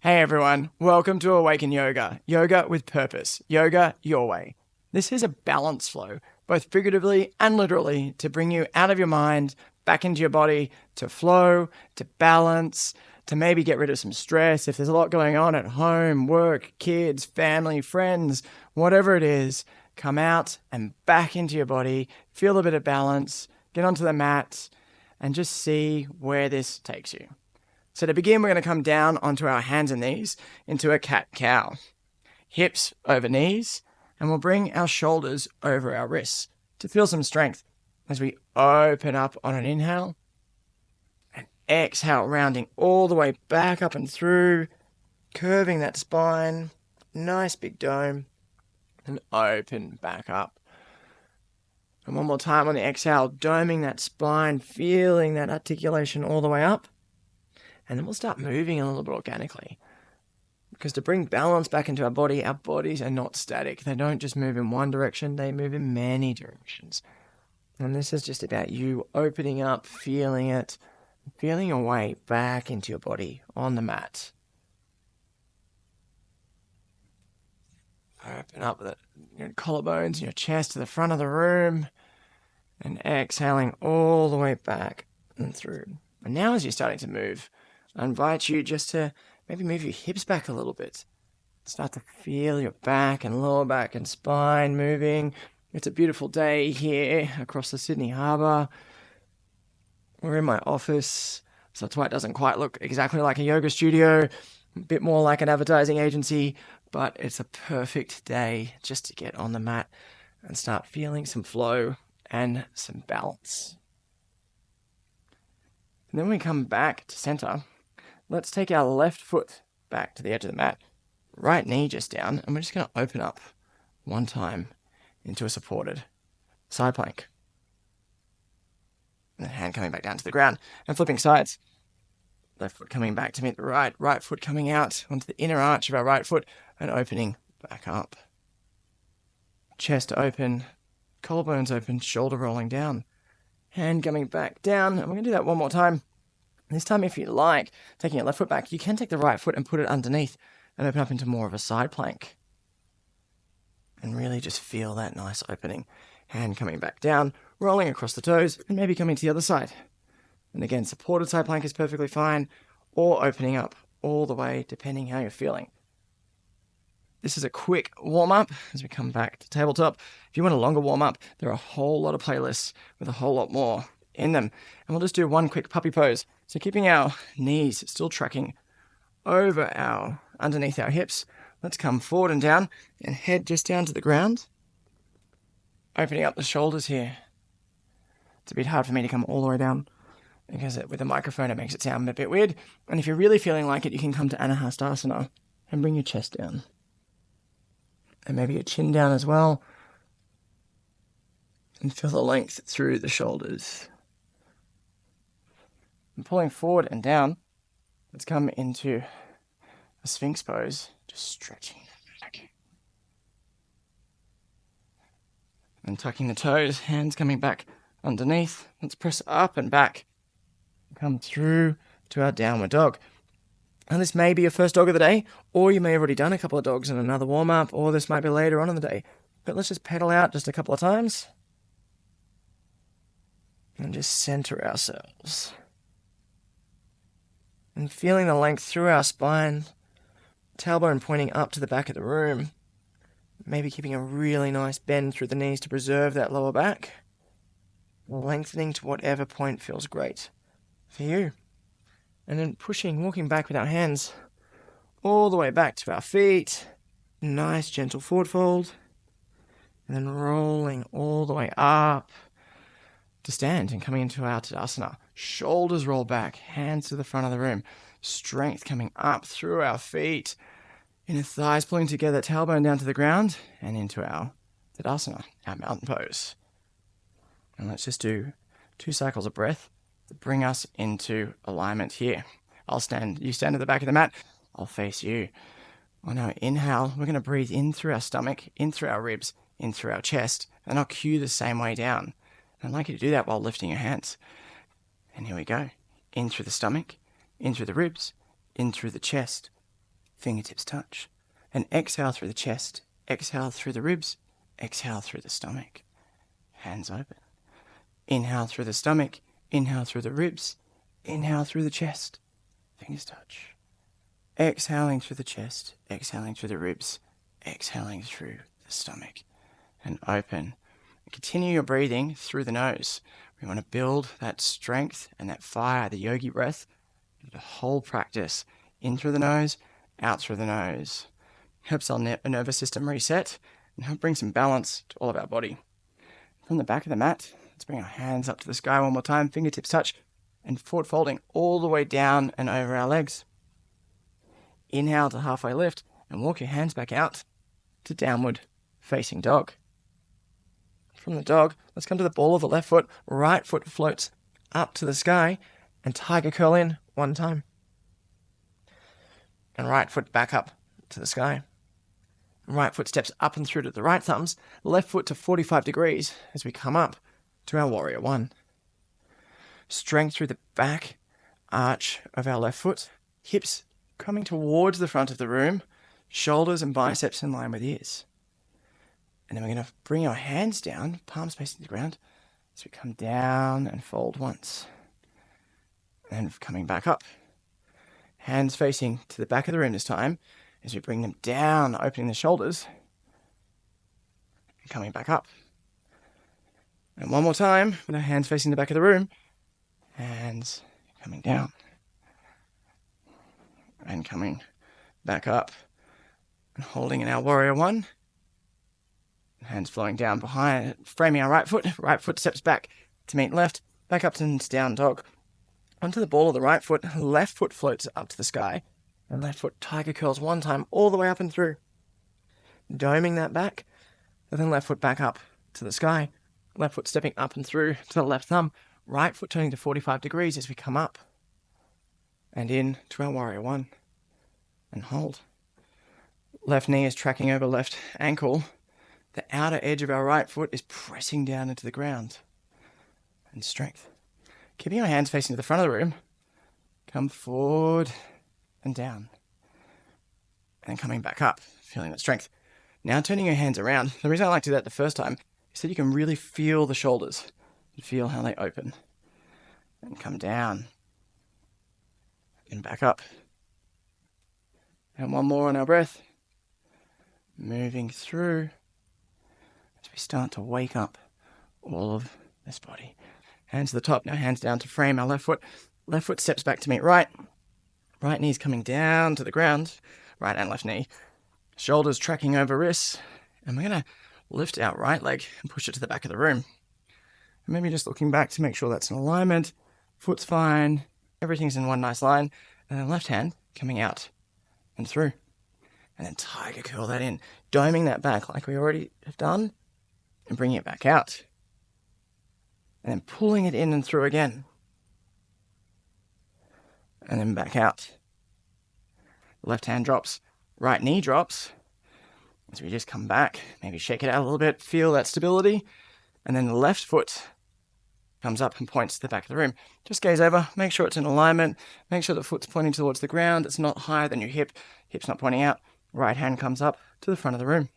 Hey everyone, welcome to Awaken Yoga. Yoga with purpose. Yoga your way. This is a balance flow, both figuratively and literally, to bring you out of your mind, back into your body, to flow, to balance, to maybe get rid of some stress. If there's a lot going on at home, work, kids, family, friends, whatever it is, come out and back into your body, feel a bit of balance, get onto the mat, and just see where this takes you. So to begin, we're going to come down onto our hands and knees into a cat-cow. Hips over knees, and we'll bring our shoulders over our wrists to feel some strength as we open up on an inhale and exhale, rounding all the way back up and through, curving that spine, nice big dome, and open back up. And one more time on the exhale, doming that spine, feeling that articulation all the way up. And then we'll start moving a little bit organically. Because to bring balance back into our bodies are not static. They don't just move in one direction, they move in many directions. And this is just about you opening up, feeling it, feeling your way back into your body on the mat. Open up your collarbones and your chest to the front of the room. And exhaling all the way back and through. And now as you're starting to move, I invite you just to maybe move your hips back a little bit. Start to feel your back and lower back and spine moving. It's a beautiful day here across the Sydney Harbour. We're in my office, so that's why it doesn't quite look exactly like a yoga studio. A bit more like an advertising agency, but it's a perfect day just to get on the mat and start feeling some flow and some balance. And then we come back to center. Let's take our left foot back to the edge of the mat, right knee just down, and we're just going to open up one time into a supported side plank. And the hand coming back down to the ground and flipping sides. Left foot coming back to meet the right foot coming out onto the inner arch of our right foot and opening back up. Chest open, collarbones open, shoulder rolling down. Hand coming back down, and we're going to do that one more time. This time, if you like, taking your left foot back, you can take the right foot and put it underneath and open up into more of a side plank. And really just feel that nice opening. Hand coming back down, rolling across the toes, and maybe coming to the other side. And again, supported side plank is perfectly fine, or opening up all the way, depending how you're feeling. This is a quick warm-up as we come back to tabletop. If you want a longer warm-up, there are a whole lot of playlists with a whole lot more in them. And we'll just do one quick puppy pose. So keeping our knees still tracking underneath our hips. Let's come forward and down and head just down to the ground. Opening up the shoulders here. It's a bit hard for me to come all the way down because with the microphone it makes it sound a bit weird. And if you're really feeling like it, you can come to Anahastasana and bring your chest down. And maybe your chin down as well. And feel the length through the shoulders. And pulling forward and down, let's come into a Sphinx pose, just stretching back. And tucking the toes, hands coming back underneath. Let's press up and back. Come through to our downward dog. And this may be your first dog of the day, or you may have already done a couple of dogs in another warm-up, or this might be later on in the day. But let's just pedal out just a couple of times. And just center ourselves. And feeling the length through our spine, tailbone pointing up to the back of the room. Maybe keeping a really nice bend through the knees to preserve that lower back. Lengthening to whatever point feels great for you. And then walking back with our hands all the way back to our feet. Nice gentle forward fold. And then rolling all the way up to stand and coming into our Tadasana. Shoulders roll back, hands to the front of the room. Strength coming up through our feet. Inner thighs pulling together, tailbone down to the ground and into our Tadasana, our mountain pose. And let's just do 2 cycles of breath to bring us into alignment here. You stand at the back of the mat, I'll face you. On our inhale, we're going to breathe in through our stomach, in through our ribs, in through our chest, and I'll cue the same way down. I'd like you to do that while lifting your hands. And here we go. In through the stomach, in through the ribs, in through the chest, fingertips touch. And exhale through the chest, exhale through the ribs, exhale through the stomach. Hands open. Inhale through the stomach, inhale through the ribs, inhale through the chest, fingers touch. Exhaling through the chest, exhaling through the ribs, exhaling through the stomach. And open. Continue your breathing through the nose. We want to build that strength and that fire, the yogi breath, the whole practice. In through the nose, out through the nose. Helps our nervous system reset and help bring some balance to all of our body. From the back of the mat, let's bring our hands up to the sky one more time, fingertips touch, and forward folding all the way down and over our legs. Inhale to halfway lift and walk your hands back out to downward facing dog. From the dog, let's come to the ball of the left foot, right foot floats up to the sky, and tiger curl in one time. And right foot back up to the sky. Right foot steps up and through to the right thumbs, left foot to 45 degrees as we come up to our warrior one. Strength through the back arch of our left foot, hips coming towards the front of the room, shoulders and biceps in line with ears. And then we're going to bring our hands down, palms facing the ground, as we come down and fold once. And then coming back up. Hands facing to the back of the room this time, as we bring them down, opening the shoulders, and coming back up. And one more time, with our hands facing the back of the room, hands coming down, and coming back up, and holding in our warrior one, hands flowing down behind, framing our right foot steps back to meet left, back up to down dog, onto the ball of the right foot, left foot floats up to the sky, and left foot tiger curls one time all the way up and through. Doming that back, and then left foot back up to the sky, left foot stepping up and through to the left thumb, right foot turning to 45 degrees as we come up, and in to our warrior one, and hold. Left knee is tracking over left ankle, the outer edge of our right foot is pressing down into the ground, and strength. Keeping our hands facing to the front of the room, come forward and down, and coming back up, feeling that strength. Now turning your hands around. The reason I like to do that the first time is that you can really feel the shoulders and feel how they open, and come down, and back up. And one more on our breath, moving through as we start to wake up all of this body. Hands to the top, now hands down to frame our left foot. Left foot steps back to meet right. Right knee's coming down to the ground, right and left knee. Shoulders tracking over wrists. And we're going to lift our right leg and push it to the back of the room. And maybe just looking back to make sure that's in alignment. Foot's fine. Everything's in one nice line. And then left hand coming out and through. And then tiger curl that in. Doming that back like we already have done. And bringing it back out. And then pulling it in and through again. And then back out. Left hand drops. Right knee drops. As we just come back, maybe shake it out a little bit, feel that stability. And then the left foot comes up and points to the back of the room. Just gaze over, make sure it's in alignment. Make sure the foot's pointing towards the ground. It's not higher than your hip. Hip's not pointing out. Right hand comes up to the front of the room.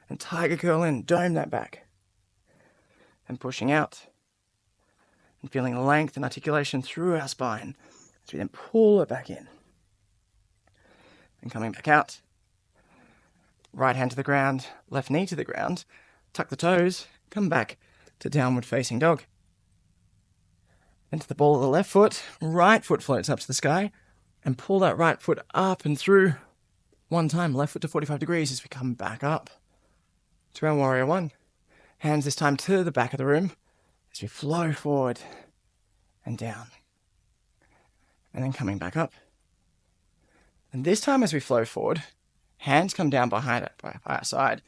And tiger curl in, dome that back. And pushing out. And feeling length and articulation through our spine. As we then pull it back in. And coming back out. Right hand to the ground, left knee to the ground. Tuck the toes, come back to downward facing dog. Into the ball of the left foot, right foot floats up to the sky. And pull that right foot up and through. One time, left foot to 45 degrees as we come back up. To our warrior one. Hands this time to the back of the room. As we flow forward and down. And then coming back up. And this time as we flow forward, hands come down behind it, by our side.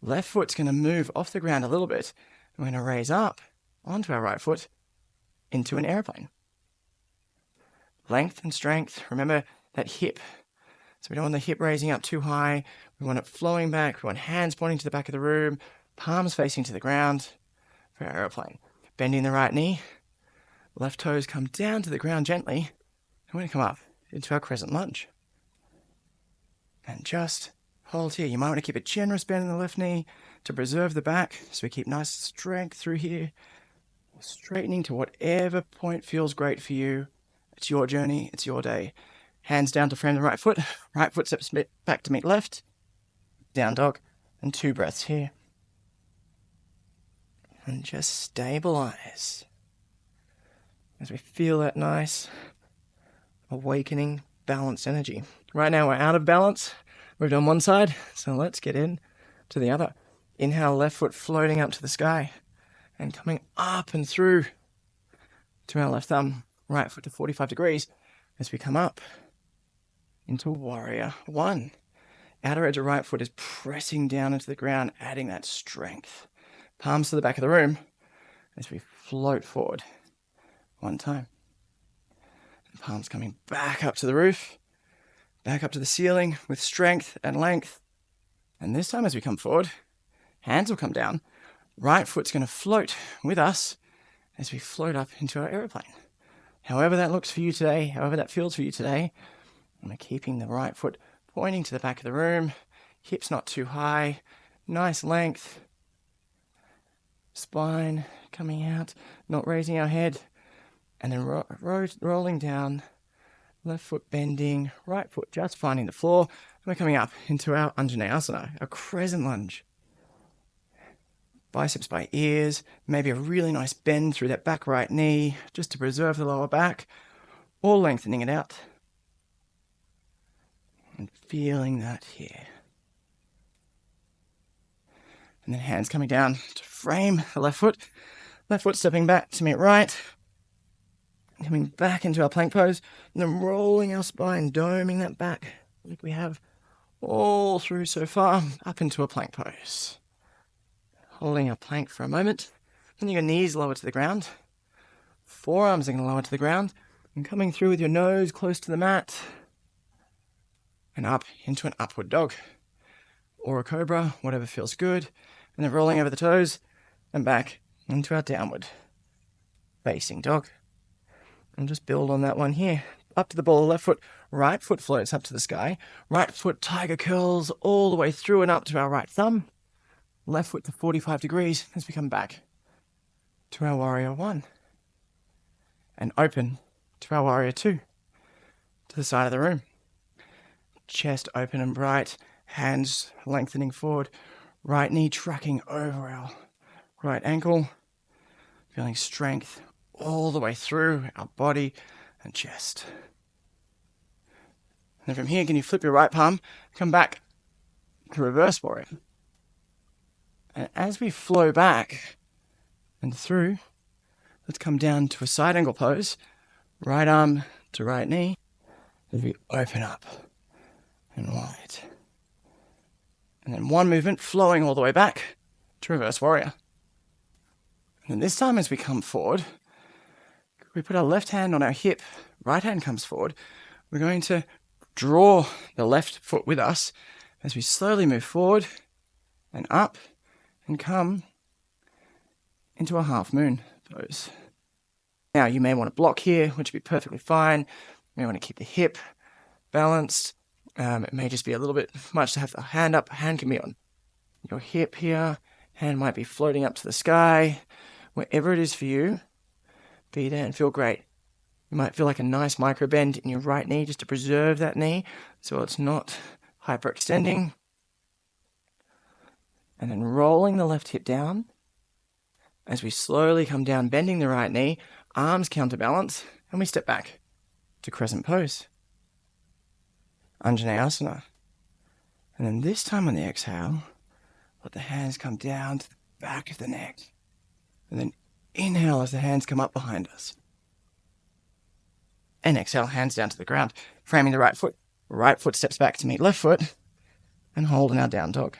Left foot's going to move off the ground a little bit. And we're going to raise up onto our right foot into an airplane. Length and strength. Remember that hip. So we don't want the hip raising up too high. We want it flowing back. We want hands pointing to the back of the room. Palms facing to the ground for our airplane. Bending the right knee. Left toes come down to the ground gently. And we're going to come up into our crescent lunge. And just hold here. You might want to keep a generous bend in the left knee to preserve the back, so we keep nice strength through here. Straightening to whatever point feels great for you. It's your journey, it's your day. Hands down to frame the right foot steps back to meet left. Down dog, and 2 breaths here. And just stabilize as we feel that nice, awakening, balanced energy. Right now we're out of balance. We've done one side, so let's get in to the other. Inhale, left foot floating up to the sky and coming up and through to our left thumb. Right foot to 45 degrees as we come up into warrior 1. Outer edge of right foot is pressing down into the ground, adding that strength. Palms to the back of the room as we float forward 1 time. And palms coming back up to the roof, back up to the ceiling with strength and length. And this time as we come forward, hands will come down. Right foot's going to float with us as we float up into our aeroplane. However that looks for you today, however that feels for you today, and we're keeping the right foot pointing to the back of the room, hips not too high, nice length, spine coming out, not raising our head, and then rolling down, left foot bending, right foot just finding the floor, and we're coming up into our unwind, our crescent lunge. Biceps by ears, maybe a really nice bend through that back right knee, just to preserve the lower back, or lengthening it out. And feeling that here. And then hands coming down to frame the left foot stepping back to meet right, coming back into our plank pose, and then rolling our spine, doming that back like we have all through so far, up into a plank pose. Holding our plank for a moment, then your knees lower to the ground, forearms are going to lower to the ground, and coming through with your nose close to the mat, and up into an upward dog, or a cobra, whatever feels good, and then rolling over the toes, and back into our downward facing dog. And just build on that one here. Up to the ball of the left foot, right foot floats up to the sky, right foot tiger curls all the way through and up to our right thumb, left foot to 45 degrees as we come back to our warrior 1. And open to our warrior 2, to the side of the room. Chest open and bright, hands lengthening forward, right knee tracking over our right ankle, feeling strength all the way through our body and chest. And then from here, can you flip your right palm, come back to reverse warrior. And as we flow back and through, let's come down to a side angle pose, right arm to right knee, as we open up and wide. And then one movement flowing all the way back to reverse warrior. And then this time as we come forward, we put our left hand on our hip, right hand comes forward. We're going to draw the left foot with us as we slowly move forward and up and come into a half moon pose. Now you may want to block here, which would be perfectly fine. You may want to keep the hip balanced. It may just be a little bit much to have the hand up. Hand can be on your hip here. Hand might be floating up to the sky. Wherever it is for you, be there and feel great. You might feel like a nice micro bend in your right knee just to preserve that knee so it's not hyperextending. And then rolling the left hip down as we slowly come down, bending the right knee, arms counterbalance, and we step back to crescent pose. Anjaneyasana. And then this time on the exhale, let the hands come down to the back of the neck. And then inhale as the hands come up behind us. And exhale, hands down to the ground, framing the right foot. Right foot steps back to meet left foot, and hold in our down dog.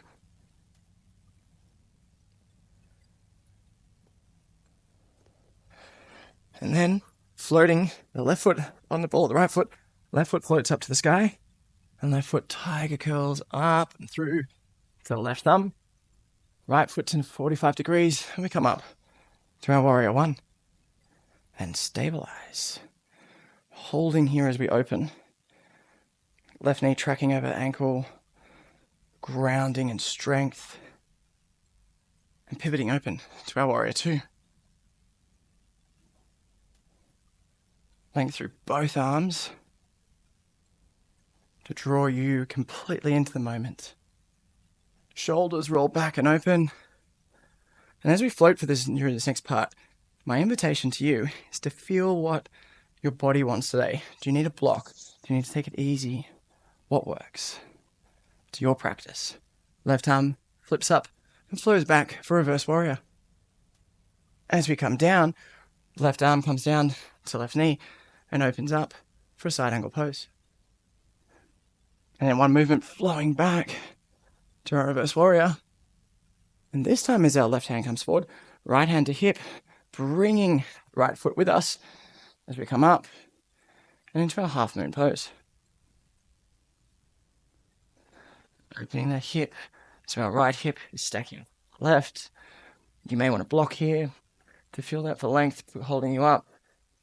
And then floating the left foot on the ball of the right foot, left foot floats up to the sky, and left foot tiger curls up and through to the left thumb. Right foot's in 45 degrees, and we come up to our warrior 1. And stabilize. Holding here as we open. Left knee tracking over ankle, grounding and strength. And pivoting open to our warrior two. Length through both arms to draw you completely into the moment. Shoulders roll back and open. And as we float through this next part, my invitation to you is to feel what your body wants today. Do you need a block? Do you need to take it easy? What works? To your practice. Left arm flips up and flows back for reverse warrior. As we come down, left arm comes down to left knee and opens up for a side angle pose. And then one movement flowing back to our reverse warrior. And this time as our left hand comes forward, right hand to hip, bringing right foot with us as we come up and into our half moon pose. Opening the hip, so our right hip is stacking left. You may want to block here to feel that for length, holding you up.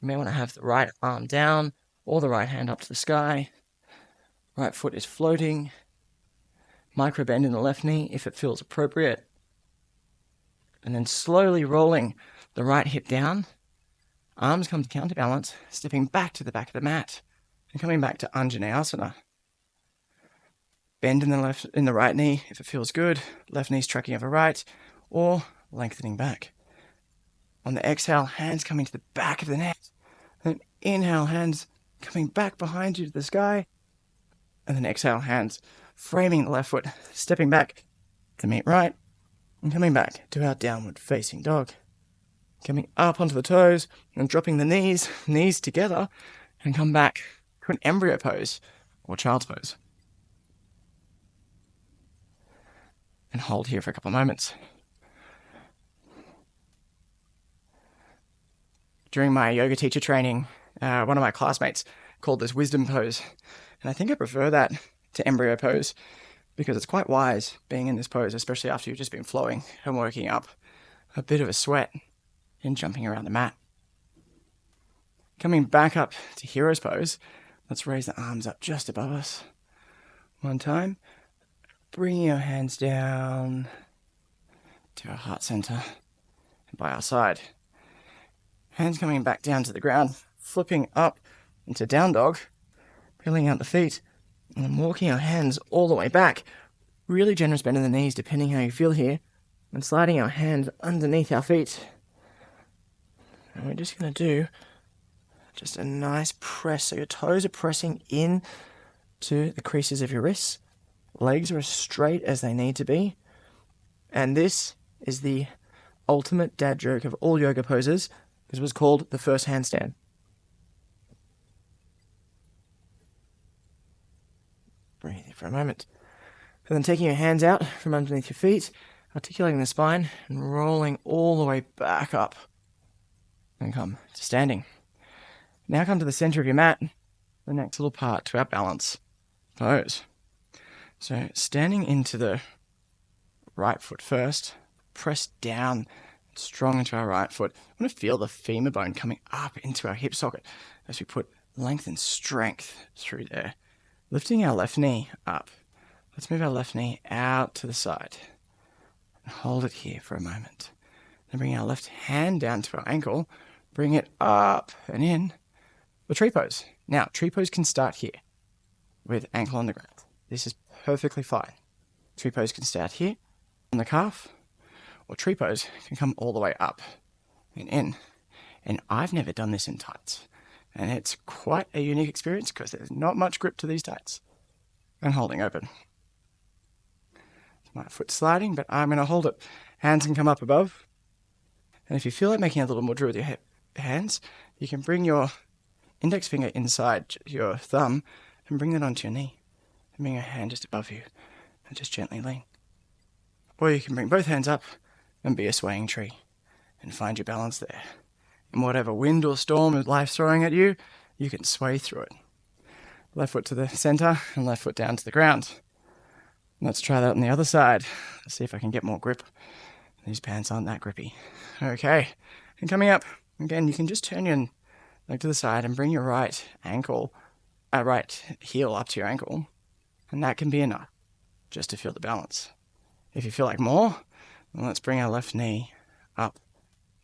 You may want to have the right arm down or the right hand up to the sky. Right foot is floating. Micro bend in the left knee if it feels appropriate. And then slowly rolling the right hip down. Arms come to counterbalance, stepping back to the back of the mat and coming back to Anjaneyasana. Bend in the right knee if it feels good. Left knee's tracking over right or lengthening back. On the exhale, hands coming to the back of the neck. Then inhale, hands coming back behind you to the sky. And then exhale, hands framing the left foot, stepping back to meet right. And coming back to our downward facing dog. Coming up onto the toes and dropping the knees together, and come back to an embryo pose or child's pose. And hold here for a couple of moments. During my yoga teacher training, one of my classmates called this wisdom pose. And I think I prefer that to embryo pose because it's quite wise being in this pose, especially after you've just been flowing and working up a bit of a sweat and jumping around the mat. Coming back up to hero's pose, let's raise the arms up just above us. One time, bringing our hands down to our heart center and by our side. Hands coming back down to the ground, flipping up into down dog, peeling out the feet, and then walking our hands all the way back. Really generous bend in the knees, depending how you feel here. And sliding our hands underneath our feet. And we're just going to do just a nice press. So your toes are pressing in to the creases of your wrists. Legs are as straight as they need to be. And this is the ultimate dad joke of all yoga poses. This was called the first handstand. Breathe for a moment. And then taking your hands out from underneath your feet, articulating the spine and rolling all the way back up. And come to standing. Now come to the center of your mat, the next little part to our balance pose. So standing into the right foot first, press down strong into our right foot. I want to feel the femur bone coming up into our hip socket as we put length and strength through there. Lifting our left knee up. Let's move our left knee out to the side. And hold it here for a moment. Then bring our left hand down to our ankle. Bring it up and in. The tree pose. Now, tree pose can start here with ankle on the ground. This is perfectly fine. Tree pose can start here on the calf, or tree pose can come all the way up and in. And I've never done this in tights. And it's quite a unique experience because there's not much grip to these tights. And holding open. My foot sliding, but I'm going to hold it. Hands can come up above. And if you feel like making a little more drill with your hands, you can bring your index finger inside your thumb and bring that onto your knee. And bring your hand just above you and just gently lean. Or you can bring both hands up and be a swaying tree and find your balance there. And whatever wind or storm life's throwing at you, you can sway through it. Left foot to the center and left foot down to the ground. Let's try that on the other side. Let's see if I can get more grip. These pants aren't that grippy. Okay. And coming up, again, you can just turn your leg to the side and bring your right heel up to your ankle. And that can be enough. just to feel the balance. If you feel like more, then let's bring our left knee up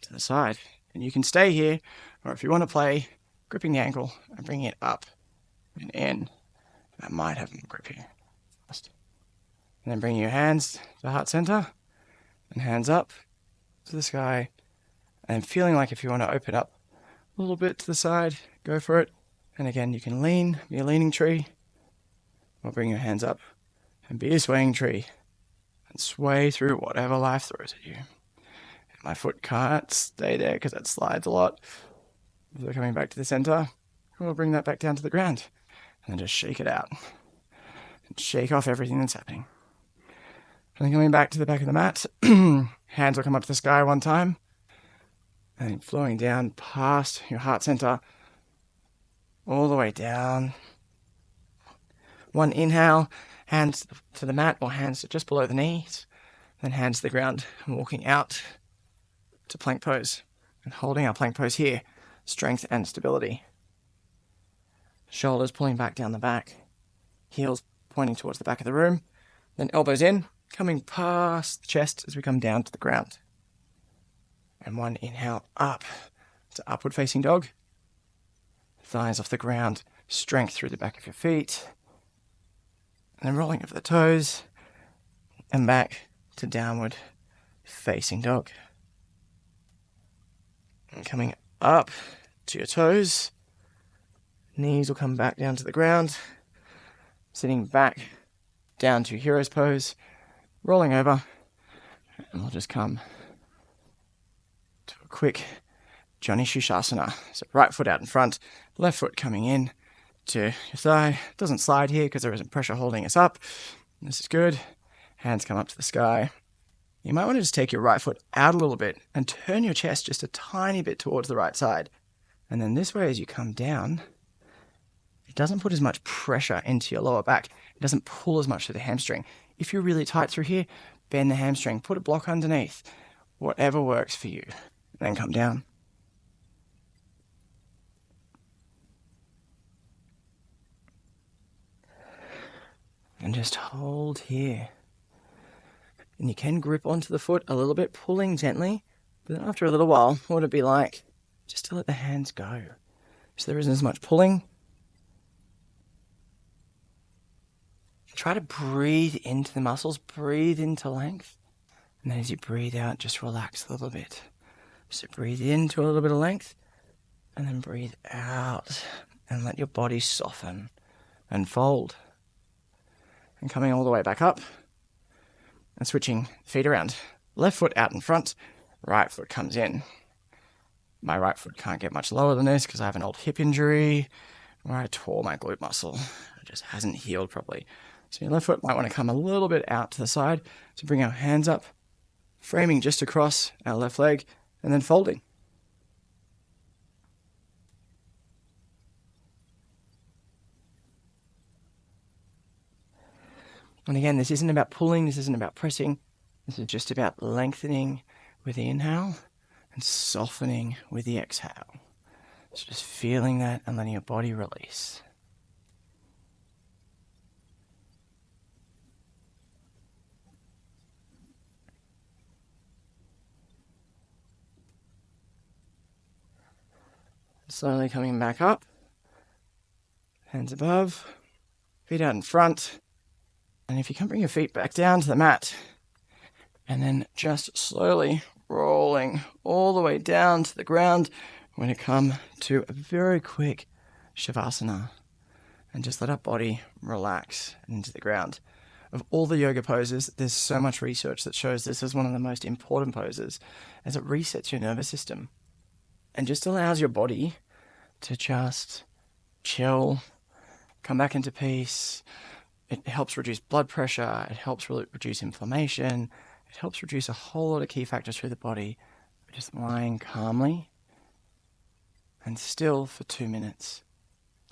to the side. And you can stay here, or if you want to play, gripping the ankle and bringing it up and in. That might have more grip here. And then bring your hands to the heart center and hands up to the sky. And feeling like if you want to open up a little bit to the side, go for it. And again, you can lean, be a leaning tree, or bring your hands up and be a swaying tree and sway through whatever life throws at you. And my foot can't stay there because it slides a lot. So coming back to the center, we'll bring that back down to the ground and then just shake it out and shake off everything that's happening. And then coming back to the back of the mat, hands will come up to the sky one time and then flowing down past your heart center all the way down. One inhale, hands to the mat or hands just below the knees, then hands to the ground and walking out to plank pose and holding our plank pose here, strength and stability. Shoulders pulling back down the back, heels pointing towards the back of the room, then elbows in, coming past the chest as we come down to the ground. And one inhale up to upward facing dog. Thighs off the ground, strength through the back of your feet. And then rolling over the toes and back to downward facing dog. And coming up to your toes, knees will come back down to the ground, sitting back down to hero's pose, rolling over, and we'll just come to a quick Johnny Shushasana. So right foot out in front, left foot coming in to your thigh. Doesn't slide here because there isn't pressure holding us up. This is good. Hands come up to the sky. You might want to just take your right foot out a little bit and turn your chest just a tiny bit towards the right side. And then this way as you come down, it doesn't put as much pressure into your lower back. It doesn't pull as much through the hamstring. If you're really tight through here, bend the hamstring, put a block underneath, whatever works for you. And then come down. And just hold here. And you can grip onto the foot a little bit, pulling gently. But then after a little while, what would it be like just to let the hands go? So there isn't as much pulling. Try to breathe into the muscles, breathe into length. And then as you breathe out, just relax a little bit. So breathe into a little bit of length, and then breathe out. And let your body soften and fold. And coming all the way back up, and switching feet around. Left foot out in front, right foot comes in. My right foot can't get much lower than this because I have an old hip injury where I tore my glute muscle. It just hasn't healed properly. So your left foot might want to come a little bit out to the side to bring our hands up, framing just across our left leg, and then folding. And again, this isn't about pulling, this isn't about pressing. This is just about lengthening with the inhale and softening with the exhale. So just feeling that and letting your body release. Slowly coming back up. Hands above, feet out in front. And if you can bring your feet back down to the mat, and then just slowly rolling all the way down to the ground, we're going to come to a very quick Savasana and just let our body relax into the ground. Of all the yoga poses, there's so much research that shows this is one of the most important poses as it resets your nervous system and just allows your body to just chill, come back into peace. It helps reduce blood pressure. It helps reduce inflammation. It helps reduce a whole lot of key factors through the body. Just lying calmly and still for 2 minutes.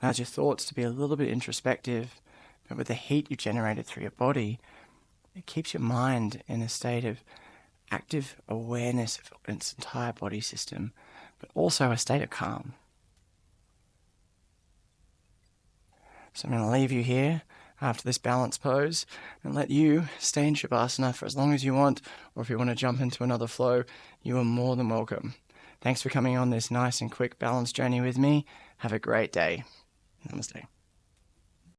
Allows your thoughts to be a little bit introspective, but with the heat you generated through your body, it keeps your mind in a state of active awareness of its entire body system, but also a state of calm. So I'm going to leave you here after this balance pose and let you stay in Shavasana for as long as you want, or if you want to jump into another flow, you are more than welcome. Thanks for coming on this nice and quick balance journey with me. Have a great day. Namaste.